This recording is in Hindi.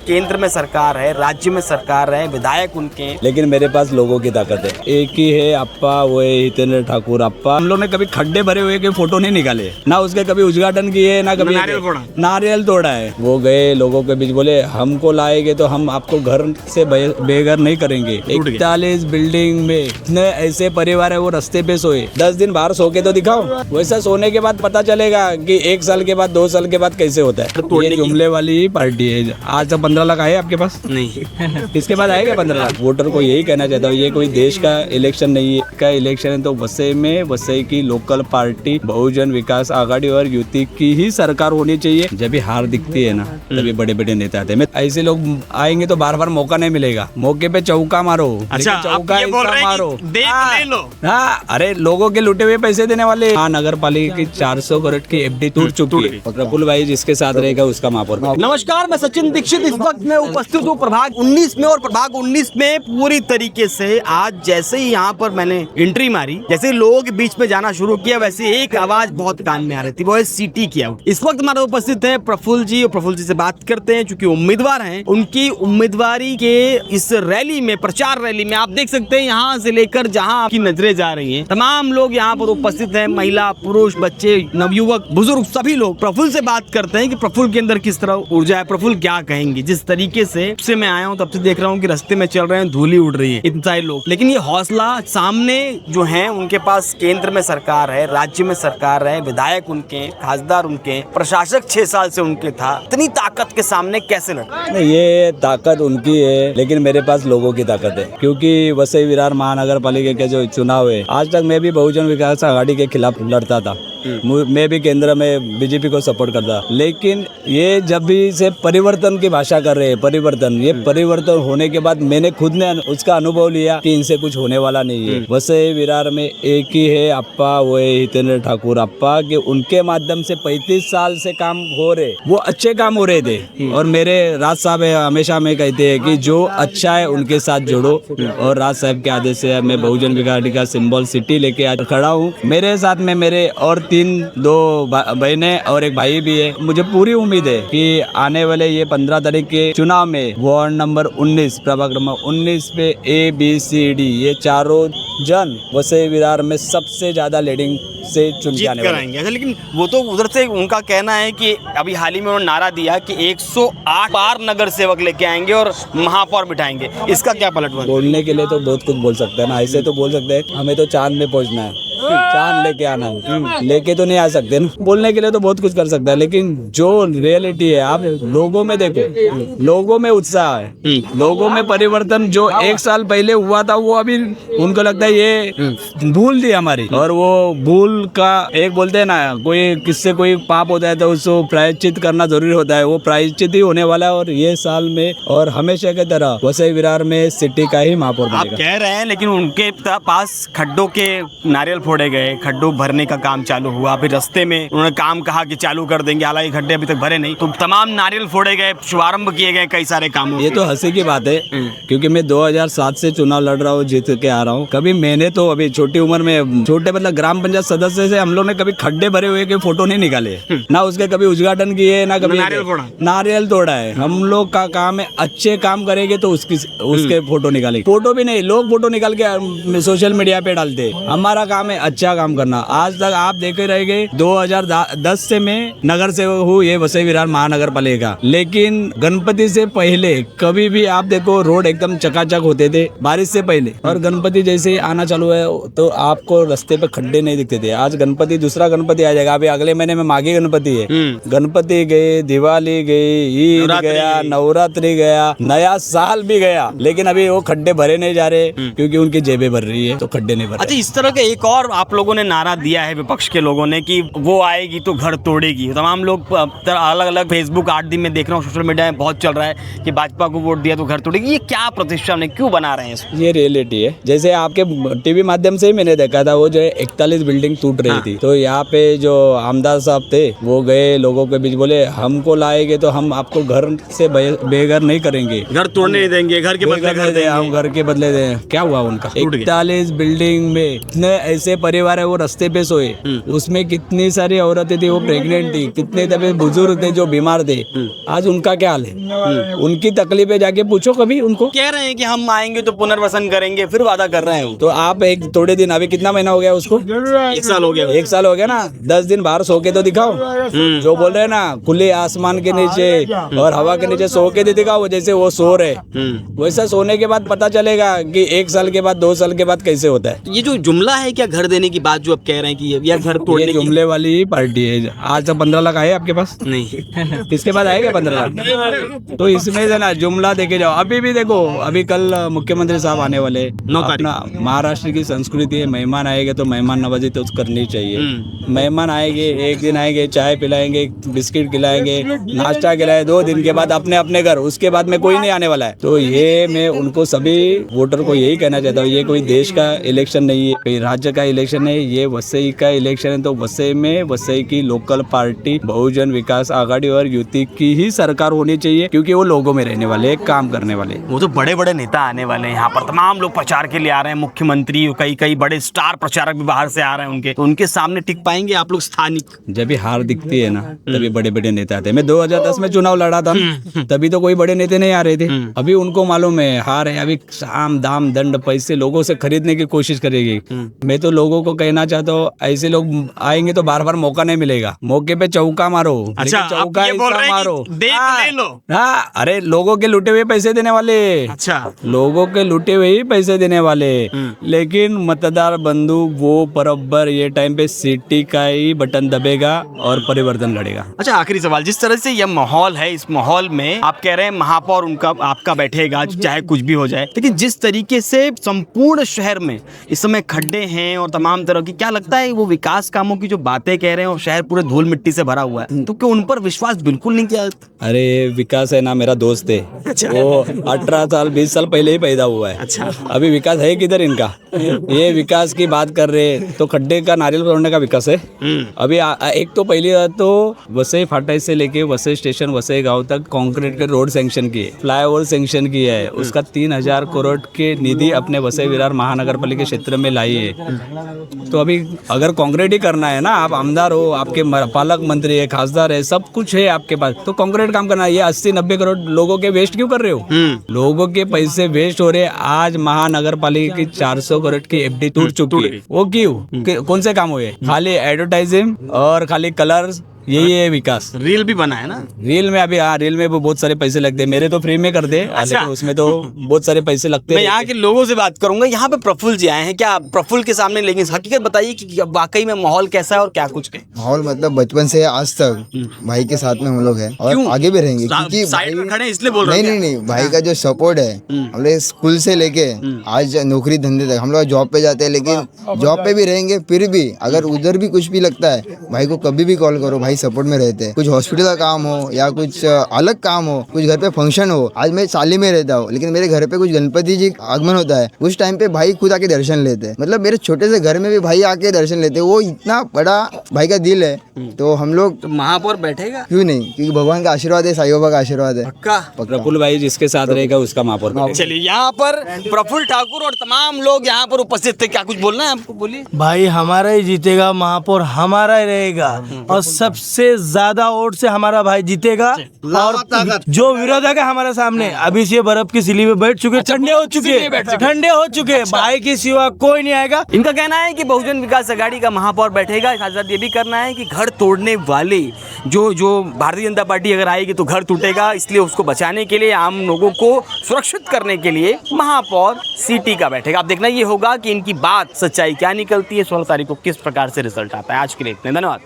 केंद्र में सरकार है, राज्य में सरकार है, विधायक उनके हैं। लेकिन मेरे पास लोगों की ताकत है। एक ही है अप्पा, वो है हितेंद्र ठाकुर अप्पा। हम लोग ने कभी खड्डे भरे हुए के फोटो नहीं निकाले, ना उसके कभी उद्घाटन किए, ना कभी नारियल तोड़ा है। वो गए लोगों के बीच, बोले हमको लाएंगे तो हम आपको घर से बेघर नहीं करेंगे। 41 बिल्डिंग में इतने ऐसे परिवार है, वो रास्ते पे सोए। 10 दिन बाहर सो के तो दिखाओ। वैसा सोने के बाद पता चलेगा कि 1 साल के बाद 2 साल के बाद कैसे होता है। ये जुमले वाली ही पार्टी है। आज तक 15 लाख आए आपके पास? नहीं। इसके बाद आएगा 15 लाख। वोटर को यही कहना चाहता हूँ, ये कोई देश का इलेक्शन नहीं है, का इलेक्शन है तो वसई की लोकल पार्टी बहुजन विकास आघाड़ी और युति की ही सरकार होनी चाहिए। जब भी हार दिखती है ना, तभी बड़े बड़े नेता आते हैं। ऐसे लोग आएंगे तो बार बार मौका नहीं मिलेगा। मौके पे चौका मारो। अच्छा, चौका आप ये बोल रहे हैं मारो, कि देख ले लो। हाँ, अरे लोगों के लुटे हुए पैसे देने वाले। हाँ, नगर पालिका की 400 करोड़ की एफडी टूट चुकी है। और प्रफुल्ल भाई जिसके साथ रहेगा उसका महापौर। नमस्कार, मैं सचिन दीक्षित इस वक्त मैं उपस्थित हूँ प्रभाग 19 में। और प्रभाग 19 में पूरी तरीके से आज जैसे ही यहाँ पर मैंने एंट्री मारी, जैसे ही लोगों के बीच में जाना शुरू किया, वैसे एक आवाज बहुत कान में आ रही थी, वो है सिटी की आउट। इस वक्त हमारे उपस्थित है प्रफुल्ल जी, और प्रफुल्ल जी से बात करते हैं चूंकि उम्मीदवार हैं। उनकी उम्मीदवारी के इस रैली में, प्रचार रैली में आप देख सकते हैं यहाँ से लेकर जहाँ आपकी नजरें जा रही हैं, तमाम लोग यहाँ पर उपस्थित हैं। महिला, पुरुष, बच्चे, नवयुवक, बुजुर्ग, सभी लोग प्रफुल्ल से बात करते हैं कि प्रफुल्ल के अंदर किस तरह ऊर्जा है, प्रफुल्ल क्या कहेंगे। जिस तरीके से मैं आया हूँ तब से देख रहा हूँ कि रास्ते में चल रहे हैं, धूली उड़ रही है, इतने सारे लोग। लेकिन ये हौसला, सामने जो है उनके पास केंद्र में सरकार है, राज्य में सरकार है, विधायक उनके, खासदार उनके, प्रशासक 6 साल से उनके था। इतनी ताकत के सामने कैसे लड़े? ये ताकत उनकी है, लेकिन मेरे पास लोगों की ताकत है। क्योंकि वसई विरार महानगर पालिका के जो चुनाव है, आज तक मैं भी बहुजन विकास आघाड़ी के खिलाफ लड़ता था। मैं भी केंद्र में बीजेपी को सपोर्ट करता, लेकिन ये जब भी से परिवर्तन की भाषा कर रहे हैं, परिवर्तन, ये परिवर्तन होने के बाद मैंने खुद ने उसका अनुभव लिया कि इनसे कुछ होने वाला नहीं है। वसई विरार में एक ही है अप्पा, वो है हितेंद्र ठाकुर अप्पा, कि उनके माध्यम से 35 साल से काम हो रहे, वो अच्छे काम हो रहे थे। और मेरे राज साहब हमेशा में कहते हैं कि जो अच्छा है उनके साथ जोड़ो, और राज साहब के आदेश से मैं बहुजन विकास का सिंबल सिटी लेके आज खड़ा हूँ। मेरे साथ में मेरे और 2 बहनें और एक भाई भी है। मुझे पूरी उम्मीद है कि आने वाले ये 15 तारीख के चुनाव में वार्ड नंबर 19, प्रभाग नंबर 19 पे ABCD ये चारों जन वसई विरार में सबसे ज्यादा लीडिंग से चुन के आने वाले। अच्छा, लेकिन वो तो उधर से उनका कहना है कि अभी हाल ही में उन्होंने नारा दिया कि 108 बार नगर सेवक लेके आएंगे और महापौर बिठाएंगे। इसका क्या पलटवार? बोलने के लिए तो बहुत कुछ बोल सकते हैं ना, ऐसे तो बोल सकते हैं हमें तो चांद में पहुंचना है, चांद लेके आना है, लेके तो नहीं आ सकते ना। बोलने के लिए तो बहुत कुछ कर सकता है, लेकिन जो रियलिटी है आप लोगों में देखो, लोगों में उत्साह है, लोगों में परिवर्तन। जो 1 साल पहले हुआ था वो अभी उनको लगता है ये भूल थी हमारी, और वो भूल का एक बोलते हैं ना, कोई किससे कोई पाप होता है तो उसको प्रायश्चित करना जरूरी होता है, वो प्रायश्चित ही होने वाला है। और ये साल में और हमेशा की तरह वसई विरार में सिटी का ही महापौर बनेगा। आप कह रहे हैं, लेकिन उनके पास खड्डों के नारियल फोड़े गए, खड्डों भरने का काम चालू हुआ, फिर रास्ते में उन्होंने काम कहा कि चालू कर देंगे, हालांकि खड्डे अभी तक भरे नहीं, तो तमाम नारियल फोड़े गए, शुभारंभ किए गए कई सारे कामों। ये तो हंसी की बात है, क्योंकि मैं 2007 से चुनाव लड़ रहा हूँ, जीत के आ रहा हूँ। कभी मैंने तो अभी छोटी उम्र में, छोटे मतलब ग्राम पंचायत सदस्य से हम लोग ने कभी खड्डे भरे हुए के फोटो नहीं निकाले, ना उसके कभी उद्घाटन किए, ना कभी नारियल तोड़ा है। हम लोग का काम है अच्छे काम करेंगे तो उसके फोटो निकालेंगे। फोटो भी नहीं, लोग फोटो निकाल के सोशल मीडिया पे डालते। हमारा काम है अच्छा काम करना। आज तक आप देखे रह गए 2010 से मैं नगर सेवक हूँ ये वसई विरार महानगर पालिका, लेकिन गणपति से पहले कभी भी आप देखो रोड एकदम चकाचक होते थे बारिश से पहले, और गणपति जैसे ही आना चालू है तो आपको रास्ते पे खड्डे नहीं दिखते थे। आज गणपति, दूसरा गणपति आ जाएगा, अभी अगले महीने में माघी गणपति है। गणपति गए, दिवाली गई, ईद गया, नवरात्रि गया, नया साल भी गया, लेकिन अभी वो खड्डे भरे नहीं जा रहे क्योंकि उनकी जेबें भर रही है, तो खड्डे नहीं भर रहे। अच्छा, इस तरह के एक और आप लोगों ने नारा दिया है, विपक्ष के लोगों ने, कि वो आएगी तो घर तोड़ेगी। तमाम लोग अलग अलग फेसबुक 8 दिन में देख रहा हूँ, सोशल मीडिया में बहुत चल रहा है कि भाजपा को वोट दिया तो घर तोड़ेगी। ये क्या प्रतिष्ठा ने क्यों बना रहे हैं इसको? ये रियलिटी है। जैसे आपके टीवी माध्यम से ही मैंने देखा था, वो जो 41 बिल्डिंग टूट रही थी, तो यहाँ पे जो आमदार साहब थे वो गए लोगों के बीच, बोले हमको लाएंगे तो हम आपको घर से बेघर नहीं करेंगे, घर तोड़ने नहीं देंगे, घर के बदले घर देंगे, हम घर के बदले दें। क्या हुआ उनका? 41 बिल्डिंग में इतने ऐसे परिवार है वो रास्ते पे सोए, उसमें कितनी सारी औरतें थी, वो प्रेग्नेंट थी, कितने तबीयत बुजुर्ग थे जो बीमार थे, आज उनका क्या हाल है? उनकी तकलीफें जाके पूछो कभी उनको। कह रहे हैं कि हम आएंगे तो पुनर्वसन करेंगे, फिर वादा कर रहे हैं वो। तो आप एक थोड़े दिन, अभी कितना महीना हो गया उसको? 1 साल हो गया। 1 साल हो गया ना, 10 दिन बाहर सो के तो दिखाओ। जो बोल रहे हैं ना खुले आसमान के नीचे और हवा के नीचे सो के दिखाओ, जैसे वो सो रहे, वैसा सोने के बाद पता चलेगा कि 1 साल के बाद 2 साल के बाद कैसे होता है। ये जो जुमला है क्या, घर देने की बात जो आप कह रहे हैं कि यार घर तोड़ने ये की? जुमले वाली ही पार्टी है। आज तक 15 लाख आए आपके पास? नहीं। इसके बाद आएगा 15 लाख? तो इसमें से ना जुमला देखे जाओ। अभी भी देखो, अभी कल मुख्यमंत्री साहब आने वाले, 9 तारीख। अपना महाराष्ट्र की संस्कृति है, मेहमान आएंगे तो मेहमान नवाजी तो करनी चाहिए। मेहमान आएंगे, एक दिन आएंगे, चाय पिलाएंगे, बिस्किट खिलाएंगे, नाश्ता खिलाए, 2 दिन के बाद अपने अपने घर, उसके बाद में कोई नहीं आने वाला है। तो ये मैं उनको सभी वोटर को यही कहना चाहता हूँ, ये कोई देश का इलेक्शन नहीं है, कोई राज्य का इलेक्शन है, ये वसई का इलेक्शन है। तो वसई में वसई की लोकल पार्टी बहुजन विकास आघाड़ी और युति की ही सरकार होनी चाहिए, क्योंकि वो लोगों में रहने वाले, काम करने वाले। वो तो बड़े बड़े नेता आने वाले हैं यहाँ पर, तमाम लोग प्रचार के लिए आ रहे हैं, मुख्यमंत्री, कई कई बड़े स्टार प्रचारक भी बाहर से आ रहे हैं उनके, तो उनके सामने टिक पाएंगे आप लोग स्थानिक? जब भी हार दिखती है ना, तभी बड़े बड़े नेता आते हैं। मैं 2010 में चुनाव लड़ा था, तभी तो कोई बड़े नेता नहीं आ रहे थे। अभी उनको मालूम है हार है, अभी साम दाम दंड पैसे लोगों से खरीदने की कोशिश करेगी। मैं तो लोगों को कहना चाहता हूँ, ऐसे लोग आएंगे तो बार बार मौका नहीं मिलेगा, मौके पे चौका मारो। अच्छा, चौका ये बोल रहे हैं मारो, कि देख ले लो। हाँ, अरे लोगों के लुटे हुए पैसे देने वाले। अच्छा, लोगों के लुटे हुए ही पैसे देने वाले, लेकिन मतदार बंधु वो बराबर ये टाइम पे सिटी का ही बटन दबेगा और परिवर्तन लड़ेगा। अच्छा, आखिरी सवाल, जिस तरह से यह माहौल है, इस माहौल में आप कह रहे हैं महापौर उनका आपका बैठेगा चाहे कुछ भी हो जाए, लेकिन जिस तरीके से संपूर्ण शहर में इस समय खड्डे हैं और तमाम तरह की, क्या लगता है वो विकास कामों की जो बातें कह रहे हैं और शहर पूरे धूल मिट्टी से भरा हुआ है, तो क्या उन पर विश्वास बिल्कुल नहीं किया? अरे विकास है ना, मेरा दोस्त है। वो 18 साल 20 साल पहले ही पैदा हुआ है। अच्छा, अभी विकास है किधर इनका? ये विकास की बात कर रहे हैं तो खड्डे का, नारियल तोड़ने का विकास है। अभी एक तो पहली बात तो वसई फाटक से लेके वसई स्टेशन वसई गांव तक कंक्रीट के रोड सैंक्शन किए, फ्लाईओवर सैंक्शन किया है, उसका 3000 करोड़ के निधि अपने वसई विरार महानगर पालिका क्षेत्र में लाई है। तो अभी अगर कंक्रीट ही करना है ना, आप आमदार हो, आपके पालक मंत्री है, खासदार है, सब कुछ है आपके पास, तो कंक्रीट काम करना है। ये 80-90 करोड़ लोगों के वेस्ट क्यों कर रहे हो? लोगों के पैसे वेस्ट हो रहे हैं। आज महानगर पालिका की 400 करोड़ की एफडी टूट चुकी है। वो क्यों? कौन से काम हुए? खाली एडवर्टाइजिंग और खाली कलर्स, यही है विकास। रील भी बना है ना? रील में अभी, हाँ, रील में बहुत सारे पैसे लगते हैं, मेरे तो फ्री में कर दे। अच्छा। लेकिन उसमें तो बहुत सारे पैसे लगते हैं। मैं यहाँ के लोगों से बात करूंगा। यहाँ पे प्रफुल्ल जी आए हैं, क्या प्रफुल्ल के सामने, लेकिन हकीकत बताइए कि वाकई में माहौल कैसा है और क्या कुछ है? माहौल मतलब बचपन से आज तक भाई के साथ में हम लोग हैं और क्यों? आगे भी रहेंगे, क्योंकि साइड में भाई, खड़े हैं इसलिए बोल रहे नहीं हैं नहीं नहीं, भाई का जो सपोर्ट है, हम लोग स्कूल से लेके आज नौकरी धंधे तक हम लोग जॉब पे जाते हैं, लेकिन जॉब पे भी रहेंगे, फिर भी अगर उधर भी कुछ भी लगता है भाई को कभी भी कॉल करो, भाई सपोर्ट में रहते हैं। कुछ हॉस्पिटल का काम हो या कुछ अलग काम हो, कुछ घर पे फंक्शन हो, आज मैं साली में रहता हूँ, लेकिन मेरे घर पे कुछ गणपति जी आगमन होता है, उस टाइम पे भाई खुद आके दर्शन लेते हैं। मतलब मेरे छोटे से घर में भी भाई आके दर्शन लेते हैं, वो इतना बड़ा भाई का दिल है। तो हम लोग, तो महापौर बैठेगा क्यों नहीं, क्योंकि भगवान का आशीर्वाद है, साईं बाबा का आशीर्वाद है। पक्का? प्रफुल्ल भाई जिसके साथ रहेगा उसका महापौर बनेगा। चलिए, यहाँ पर प्रफुल्ल ठाकुर और तमाम लोग यहाँ पर उपस्थित थे। क्या कुछ बोलना है आपको? बोलिए। भाई हमारा ही जीतेगा, महापौर हमारा ही रहेगा और सबसे ज्यादा वोट से हमारा भाई जीतेगा। और जो विरोधक है हमारे सामने, अभी से बर्फ की सिली में बैठ चुके, ठंडे हो चुके, भाई के सिवा कोई नहीं आएगा। इनका कहना है कि बहुजन विकास आघाड़ी का महापौर बैठेगा। साथ साथ ये भी करना है कि घर तोड़ने वाले जो भारतीय जनता पार्टी अगर आएगी तो घर टूटेगा, इसलिए उसको बचाने के लिए, आम लोगों को सुरक्षित करने के लिए महापौर सिटी का बैठेगा। अब देखना ये होगा कि इनकी बात सच्चाई क्या निकलती है, 16 तारीख को किस प्रकार से रिजल्ट आता है। आज के लिए इतने, धन्यवाद।